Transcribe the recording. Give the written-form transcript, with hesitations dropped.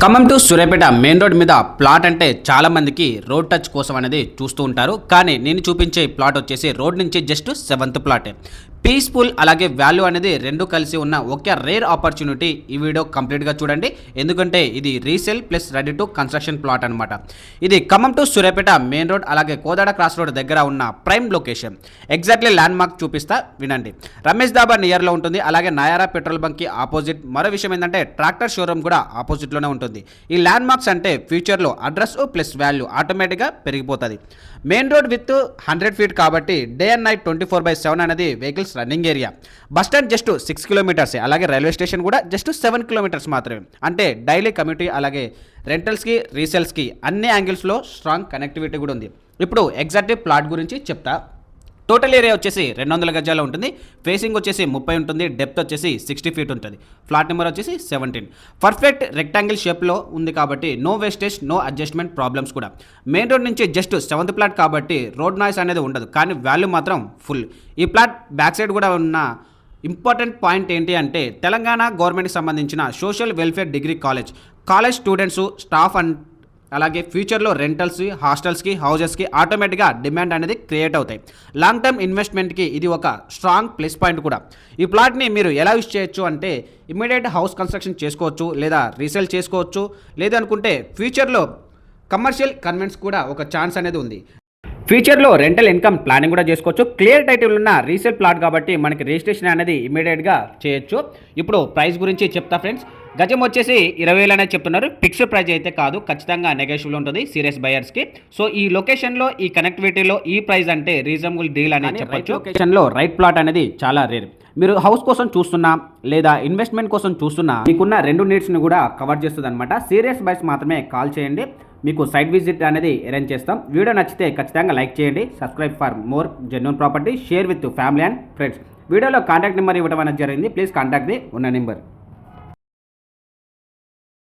Khammam to Suryapet main road మీద plot అంటే చాలా మందికి రోడ్ టచ్ కోసం అనేది చూస్తూ ఉంటారు. కానీ నేను చూపించే ప్లాట్ వచ్చేసి రోడ్ నుంచి జస్ట్ 7th ప్లాటే. పీస్ఫుల్ అలాగే వాల్యూ అనేది రెండు కలిసి ఉన్న ఒక రేర్ ఆపర్చునిటీ. ఈ వీడియో కంప్లీట్గా చూడండి, ఎందుకంటే ఇది resale plus ready to construction plot అనమాట. ఇది Khammam to Suryapet main road అలాగే కోదాడ క్రాస్ రోడ్ దగ్గర ఉన్న prime location. Exactly land mark చూపిస్తా వినండి. రమేష్ దాబా నియర్లో ఉంటుంది, అలాగే నాయారా పెట్రోల్ బంక్కి ఆపోజిట్. మరో విషయం ఏంటంటే ట్రాక్టర్ షోరూమ్ కూడా ఆపోజిట్లోనే ఉంటుంది. ఈ ల్యాండ్ మార్క్స్ అంటే ఫ్యూచర్లో అడ్రస్ ప్లస్ వాల్యూ ఆటోమేటిక్గా పెరిగిపోతుంది. మెయిన్ రోడ్ విత్ 100 feet కాబట్టి డే అండ్ నైట్ 24/7 అనేది vehicles running area. Bus stand just 6 kilometers, అలాగే రైల్వే స్టేషన్ కూడా జస్ట్ 7 kilometers మాత్రమే. అంటే డైలీ కమ్యూనిటీ అలాగే రెంటల్స్కి రీసేల్స్కి అన్ని యాంగిల్స్లో స్ట్రాంగ్ కనెక్టివిటీ కూడా ఉంది. ఇప్పుడు ఎగ్జాక్ట్ ప్లాట్ గురించి చెప్తా. టోటల్ ఏరియా వచ్చేసి 200 గజాలు ఉంటుంది. ఫేసింగ్ వచ్చేసి 30 ఉంటుంది. డెప్త్ వచ్చేసి 60 feet ఉంటుంది. ఫ్లాట్ నెంబర్ వచ్చేసి 17. పర్ఫెక్ట్ రెక్టాంగిల్ షేప్లో ఉంది కాబట్టి no wastage, no adjustment problems కూడా. మెయిన్ రోడ్ నుంచి జస్ట్ 7th ప్లాట్ కాబట్టి రోడ్ నాయిస్ అనేది ఉండదు, కానీ వాల్యూ మాత్రం ఫుల్. ఈ ప్లాట్ బ్యాక్ సైడ్ కూడా ఉన్న ఇంపార్టెంట్ పాయింట్ ఏంటి అంటే తెలంగాణ గవర్నమెంట్కి సంబంధించిన social welfare degree college students, staff and అలాగే ఫ్యూచర్లో రెంటల్స్, హాస్టల్స్కి, హౌజెస్కి ఆటోమేటిక్గా డిమాండ్ అనేది క్రియేట్ అవుతాయి. లాంగ్ టర్మ్ ఇన్వెస్ట్మెంట్కి ఇది ఒక స్ట్రాంగ్ ప్లస్ పాయింట్ కూడా. ఈ ప్లాట్ని మీరు ఎలా యూజ్ చేయొచ్చు అంటే ఇమ్మీడియట్ హౌస్ కన్స్ట్రక్షన్ చేసుకోవచ్చు, లేదా రీసేల్ చేసుకోవచ్చు, లేదనుకుంటే ఫ్యూచర్లో కమర్షియల్ కన్వెన్స్ కూడా ఒక ఛాన్స్ అనేది ఉంది. ఫ్యూచర్లో రెంటల్ ఇన్కమ్ ప్లానింగ్ కూడా చేసుకోవచ్చు. క్లియర్ టైటిల్ ఉన్న రీసేల్ ప్లాట్ కాబట్టి మనకి రిజిస్ట్రేషన్ అనేది ఇమీడియట్గా చేయొచ్చు. ఇప్పుడు ప్రైస్ గురించి చెప్తా ఫ్రెండ్స్. గజం వచ్చేసి 20,000 అనేది చెప్తున్నారు. ఫిక్స్డ్ ప్రైస్ అయితే కాదు, ఖచ్చితంగా నెగోషియబుల్ ఉంటుంది సీరియస్ బయర్స్కి. సో ఈ లొకేషన్లో, ఈ కనెక్టివిటీలో ఈ ప్రైస్ అంటే రీజనబుల్ డీల్ అనేది చెప్పొచ్చు. లొకేషన్లో రైట్ ప్లాట్ అనేది చాలా రేర్. మీరు హౌస్ కోసం చూస్తున్నా లేదా ఇన్వెస్ట్మెంట్ కోసం చూస్తున్నా మీకున్న రెండు నీడ్స్ని కూడా కవర్ చేస్తుంది అనమాట. సీరియస్ బయర్స్ మాత్రమే కాల్ చేయండి, మీకు సైట్ విజిట్ అనేది అరేంజ్ చేస్తాం. వీడియో నచ్చితే ఖచ్చితంగా లైక్ చేయండి. Subscribe for more genuine property. Share with family and friends. వీడియోలో కాంటాక్ట్ నెంబర్ ఇవ్వడం అనేది జరిగింది. ప్లీజ్ కాంటాక్ట్ ది ఉన్న నెంబర్.